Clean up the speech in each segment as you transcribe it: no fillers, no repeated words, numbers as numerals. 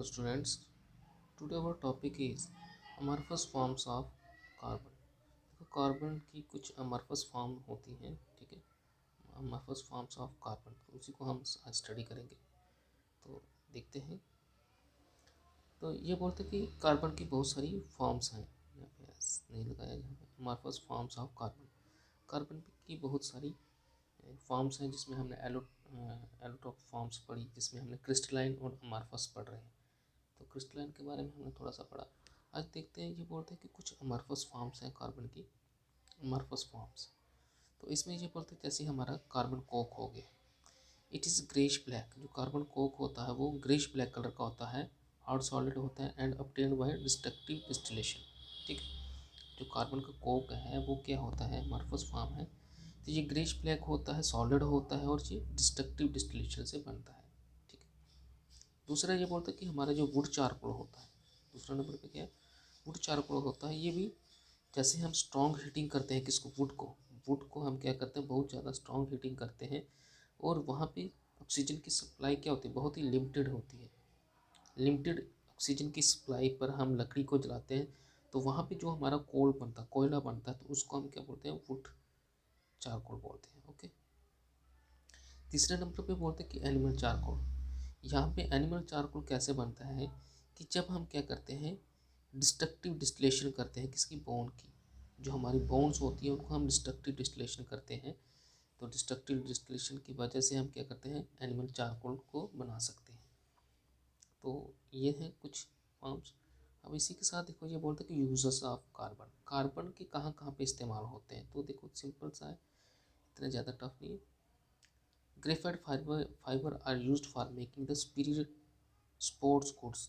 Students, today our topic is amorphous forms of carbon. तो carbon की कुछ amorphous form होती हैं, ठीक है। अमरफस फॉर्म्स ऑफ कार्बन, तो उसी को हम आज स्टडी करेंगे। तो देखते हैं। तो ये बोलते हैं कि कार्बन की बहुत सारी फॉर्म्स हैं। यहाँ पे एस नहीं लगाया, यहाँ पे amorphous forms of carbon. Carbon की बहुत सारी फॉर्म्स हैं, जिसमें हमने एलोट्रॉप फॉर्म्स पढ़ी, जिसमें हमने क्रिस्टलाइन और अमरफस पढ़ रहे हैं। तो क्रिस्टलाइन के बारे में हमने थोड़ा सा पढ़ा। आज देखते हैं। ये बोलते हैं कि कुछ अमरफस फॉर्म्स हैं कार्बन की, अमरफस फॉर्म्स। तो इसमें ये बोलते हैं जैसे हमारा कार्बन कोक हो गया, इट इज़ ग्रेश ब्लैक। जो कार्बन कोक होता है वो ग्रेश ब्लैक कलर का होता है, हार्ड सॉलिड होता है and obtained by destructive distillation. ठीक है। जो कार्बन का कोक है वो क्या होता है, अमरफस फॉर्म है। तो ये ग्रेश ब्लैक होता है, सॉलिड होता है और ये डिस्ट्रक्टिव डिस्टिलेशन से बनता है। ठीक है। दूसरा ये बोलते हैं कि हमारा जो वुड चारकोल होता है, दूसरा नंबर पे क्या है, वुड चारकोल होता है। ये भी जैसे हम स्ट्रॉन्ग हीटिंग करते हैं, किसको, वुड को हम क्या करते हैं, बहुत ज़्यादा स्ट्रॉन्ग हीटिंग करते हैं, और वहाँ पे ऑक्सीजन की सप्लाई क्या होती है, बहुत ही लिमिटेड होती है। लिमिटेड ऑक्सीजन की सप्लाई पर हम लकड़ी को जलाते हैं, तो वहाँ पे जो हमारा कोयला बनता है, तो उसको हम क्या बोलते हैं, वुड चारकोल बोलते हैं। ओके। तीसरे नंबर पे बोलते हैं कि एनिमल चारकोल। यहाँ पे एनिमल चारकोल कैसे बनता है कि जब हम क्या करते हैं, डिस्ट्रक्टिव डिस्टिलेशन करते हैं, किसकी, बोन की। जो हमारी बोन्स होती है उनको हम डिस्ट्रक्टिव डिस्टिलेशन करते हैं। तो डिस्ट्रक्टिव डिस्टिलेशन की वजह से हम क्या करते हैं, एनिमल चारकोल को बना सकते हैं। तो ये हैं कुछ फॉर्म्स। अब इसी के साथ देखो, ये बोलते हैं कि यूजर्स ऑफ कार्बन, कार्बन के कहाँ कहाँ पे इस्तेमाल होते हैं। तो देखो सिंपल सा है, इतना ज़्यादा टफ नहीं है। Graphite fibre are used for making the superior sports goods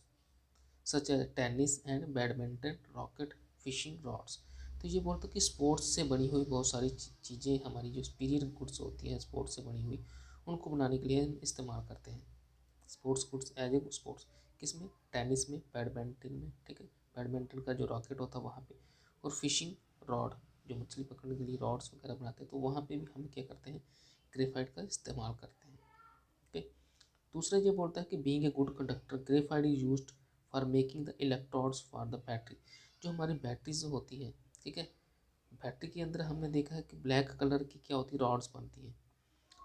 such as tennis and badminton racket fishing rods. तो ये बोलते हैं कि स्पोर्ट्स से बनी हुई बहुत सारी चीज़ें, हमारी जो सुपीरियर गुड्स होती हैं स्पोर्ट्स से बनी हुई, उनको बनाने के लिए हम इस्तेमाल करते हैं। Sports goods as a sports, किस में, टेनिस में, बैडमिंटन में। ठीक है। बैडमिंटन का जो रॉकेट होता है वहाँ पे, और फिशिंग रॉड, जो मछली पकड़ने के लिए रॉड्स वगैरह बनाते हैं, तो वहाँ पे भी हम क्या करते हैं, ग्रेफाइट का इस्तेमाल करते हैं। ओके। दूसरा ये बोलता है कि being a good conductor graphite is used for making the electrodes for the battery. जो हमारी बैटरीज होती है, ठीक है, बैटरी के अंदर हमने देखा है कि ब्लैक कलर की क्या होती है, रॉड्स बनती हैं।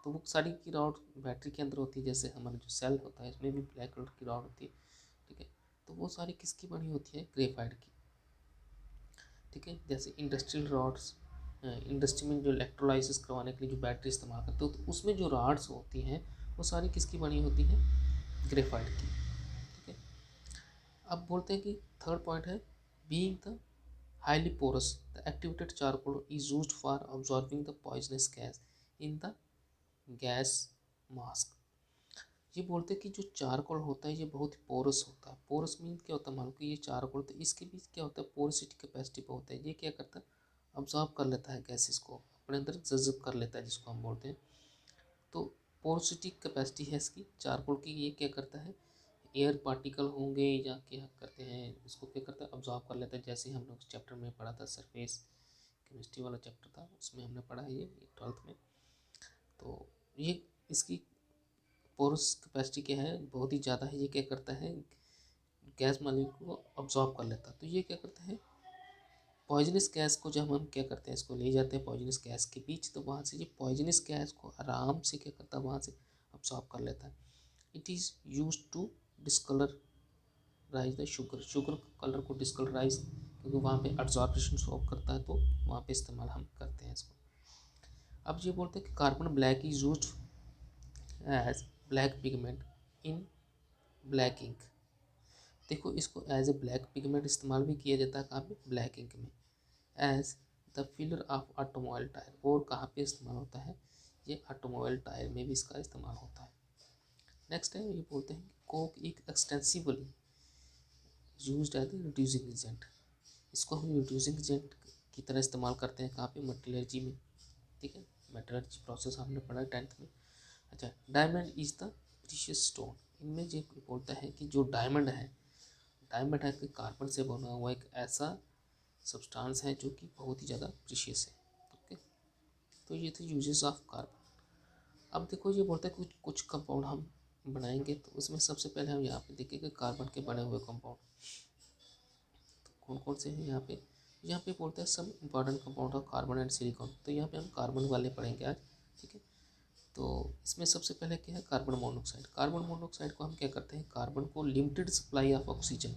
तो वो सारी की रॉड बैटरी के अंदर होती है। जैसे हमारा जो सेल होता है इसमें भी ब्लैक कलर की रॉड होती है। ठीक है। तो वो सारी किसकी बनी होती है, ग्रेफाइट की। ठीक है। जैसे इंडस्ट्रियल रॉड्स, इंडस्ट्री में जो इलेक्ट्रोलाइसिस करवाने के लिए जो बैटरी इस्तेमाल करते हो, तो उसमें जो रॉड्स होती हैं वो सारी किसकी बनी होती हैं, ग्रेफाइट की। ठीक है। अब बोलते हैं कि थर्ड पॉइंट है, being the highly porous the activated charcoal is used for absorbing the poisonous gas in the gas mask. ये बोलते हैं कि जो चारकोल होता है ये बहुत ही पोरस होता है। पोरस मीन क्या होता है, मान लो कि ये चारकोल, तो इसके बीच क्या होता है, पोरसिटी कैपेसिटी पे होता है। ये क्या करता है, अब्जॉर्ब कर लेता है गैसेस को, अपने अंदर जज़ब कर लेता है, जिसको हम बोलते हैं। तो पोरोसिटी कैपेसिटी है इसकी चारकोल की। ये क्या करता है, एयर पार्टिकल होंगे या क्या करते हैं, इसको क्या करता है, अब्जॉर्ब कर लेता है। जैसे हम लोग चैप्टर में पढ़ा था, सरफेस केमिस्ट्री वाला चैप्टर था, उसमें हमने पढ़ा है ये 12th में। तो ये इसकी पोरस कैपेसिटी क्या है, बहुत ही ज़्यादा है। ये क्या करता है, गैस मालिक्यूल को अब्जॉर्ब कर लेता है। तो ये क्या करता है, पॉइजनस गैस को जब हम क्या करते हैं, इसको ले जाते हैं पॉइजनस गैस के बीच, तो वहाँ से ये पॉइजनस गैस को आराम से क्या करता है, वहाँ से अब्सॉर्ब कर लेता है। It is use to discolourise the sugar, sugar colour को डिस्कलराइज, क्योंकि वहाँ पे अब्जॉर्प्शन शो करता है, तो वहाँ पे इस्तेमाल हम करते हैं इसको। अब ये बोलते हैं कि carbon black is use as black pigment in black ink. देखो इसको एज ए ब्लैक पिगमेंट इस्तेमाल भी किया जाता है, कहाँ पे, ब्लैक इंक में, as the filler of automobile tyre. और कहाँ पे इस्तेमाल होता है, ये ऑटोमोबाइल टायर में भी इसका इस्तेमाल होता है। नेक्स्ट है, ये बोलते हैं कि कोक एक extensively used as a reducing agent. इसको हम रिड्यूसिंग एजेंट की तरह इस्तेमाल करते हैं, कहाँ पे, मेटलर्जी में। ठीक है। मेटलर्जी प्रोसेस हमने पढ़ा 10th में। अच्छा, diamond is the precious stone. इनमें ये बोलता है कि जो डायमंड है, डायमंड है कि कार्बन से बना हुआ एक ऐसा सब्सटेंस है जो कि बहुत ही ज़्यादा प्रीशियस है। ओके। तो ये थे यूजेस ऑफ कार्बन। अब देखो ये बोलता है कुछ कुछ कंपाउंड हम बनाएंगे तो उसमें सबसे पहले हम यहाँ पे देखेंगे कार्बन के बने हुए कंपाउंड कौन कौन से हैं। यहाँ पे बोलते हैं सब important compound of carbon and silicon. तो यहाँ पे हम कार्बन वाले पढ़ेंगे आज, ठीक है। तो इसमें सबसे पहले क्या है, कार्बन मोनोऑक्साइड। कार्बन मोनोऑक्साइड को हम क्या करते हैं, कार्बन को लिमिटेड सप्लाई ऑफ ऑक्सीजन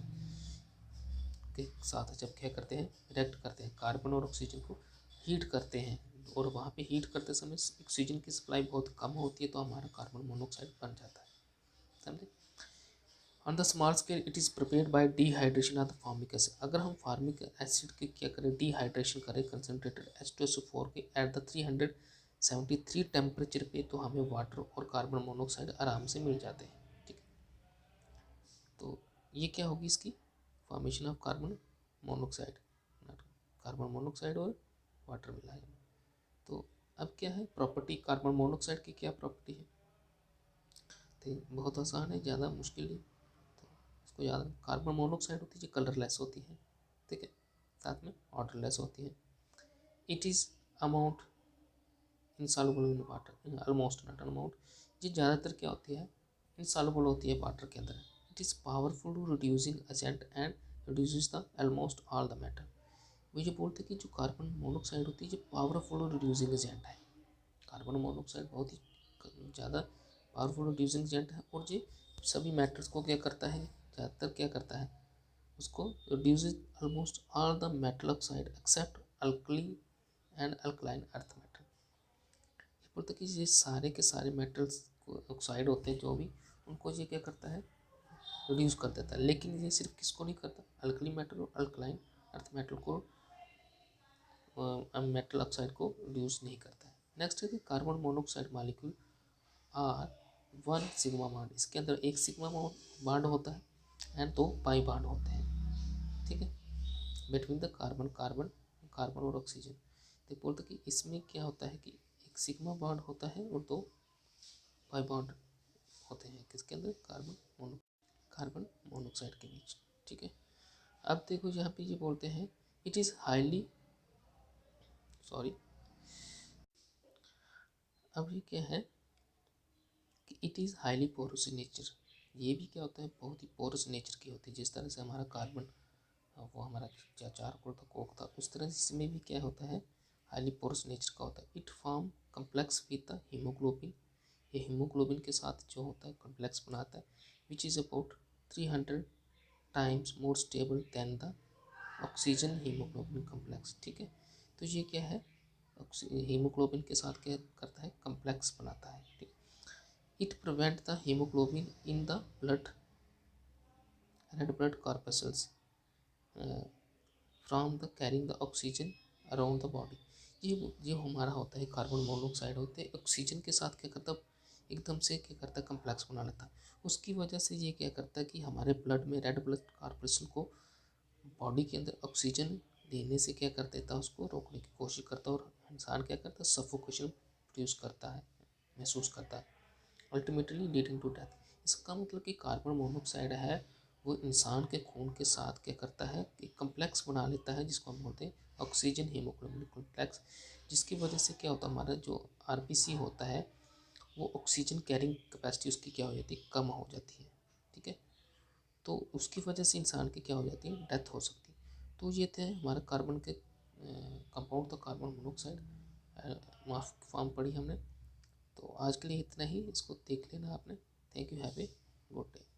के साथ जब क्या करते हैं, रिएक्ट करते हैं, कार्बन और ऑक्सीजन को हीट करते हैं, और वहाँ पे हीट करते समय ऑक्सीजन की सप्लाई बहुत कम होती है, तो हमारा कार्बन मोनोऑक्साइड बन जाता है, समझे। On the small scale it is prepared by dehydration of the formic acid. अगर हम फार्मिक एसिड के क्या करें, डिहाइड्रेशन करें कंसनट्रेटेड H2SO4 के एट द 373 टेम्परेचर पे, तो हमें वाटर और कार्बन मोनोऑक्साइड आराम से मिल जाते हैं, ठीक है। तो ये क्या होगी इसकी formation of carbon monoxide, carbon monoxide और वाटर मिला है। तो अब क्या है प्रॉपर्टी, कार्बन मोनोऑक्साइड की क्या प्रॉपर्टी है, तो बहुत आसान है, ज़्यादा मुश्किल नहीं। तो इसको याद रखना, कार्बन मोनोऑक्साइड होती है जो कलरलेस होती है, ठीक है, साथ में ऑर्डरलेस होती है। It is amount insoluble in water, almost not amount, ये ज़्यादातर क्या होती है, इनसॉल्युबल होती है वाटर के अंदर। It is powerful reducing agent and reduces the almost all the matter. वो ये बोलते हैं कि जो कार्बन मोनोऑक्साइड होती है, जो पावरफुल रिड्यूसिंग एजेंट है, कार्बन मोनोऑक्साइड बहुत ही ज़्यादा पावरफुल रिड्यूसिंग एजेंट है, और ये सभी मैटर्स को क्या करता है, ज़्यादातर क्या करता है, उसको reduces almost all the metal oxide except alkali and alkaline earth metal. ये बोलते कि ये सारे के सारे मेटल्स ऑक्साइड होते हैं जो भी, उनको ये क्या करता है, रिड्यूस कर देता है, लेकिन ये सिर्फ किसको नहीं करता, अल्कली मेटल और अल्कलाइन अर्थ मेटल को, मेटल ऑक्साइड को रिड्यूस नहीं करता है। नेक्स्ट है कि carbon monoxide molecule are 1 sigma bond, इसके अंदर एक सिग्मा बॉन्ड होता है एंड 2 पाई बॉन्ड होते हैं, ठीक है, बिटवीन द कार्बन कार्बन और ऑक्सीजन। तो बोलते कि इसमें क्या होता है कि एक सिग्मा बॉन्ड होता है और 2 पाई बॉन्ड होते हैं किसके अंदर, कार्बन मोनोऑक्साइड के बीच, ठीक है। अब देखो यहाँ पे ये बोलते हैं इट इज़ हाईली सॉरी, अब ये क्या है कि it is highly porous in nature. ये भी क्या होता है, बहुत ही पोरस नेचर की होती है, जिस तरह से हमारा कार्बन वो हमारा चारकोल था, कोक था, उस तरह से इसमें भी क्या होता है, हाईली पोरस नेचर का होता है। It form complex with the haemoglobin, ये हीमोग्लोबिन के साथ जो होता है कम्प्लेक्स बनाता है, which is about 300 times more stable then the oxygen haemoglobin complex, ठीक है। तो ये क्या है, हीमोग्लोबिन के साथ क्या करता है, कम्प्लेक्स बनाता है, ठीक। It prevent the haemoglobin in the blood red blood corpuscles from the carrying the oxygen around the body. ये हमारा होता है कार्बन मोनोऑक्साइड होते हैं, ऑक्सीजन के साथ क्या करता है, एकदम से क्या करता है, कम्प्लेक्स बना लेता है। उसकी वजह से ये क्या करता है कि हमारे ब्लड में रेड ब्लड कॉर्पसल्स को बॉडी के अंदर ऑक्सीजन देने से क्या कर देता है, उसको रोकने की कोशिश करता है, और इंसान क्या करता है, सफोकेशन प्रोड्यूस करता है, महसूस करता है, अल्टीमेटली लीडिंग टू डेथ। इसका मतलब कि कार्बन मोनोऑक्साइड है वो इंसान के खून के साथ क्या करता है, एक कम्प्लेक्स बना लेता है, जिसको हम बोलते हैं ऑक्सीजन हीमोग्लोबिन कम्प्लेक्स, जिसकी वजह से क्या होता है, हमारा जो आरबीसी होता है वो ऑक्सीजन कैरिंग कैपेसिटी उसकी क्या हो जाती है, कम हो जाती है, ठीक है। तो उसकी वजह से इंसान की क्या हो जाती है, डेथ हो सकती है। तो ये थे हमारे कार्बन के कंपाउंड, तो कार्बन मोनोऑक्साइड माफ फॉर्म पढ़ी हमने। तो आज के लिए इतना ही, इसको देख लेना आपने। Thank you, have a good day.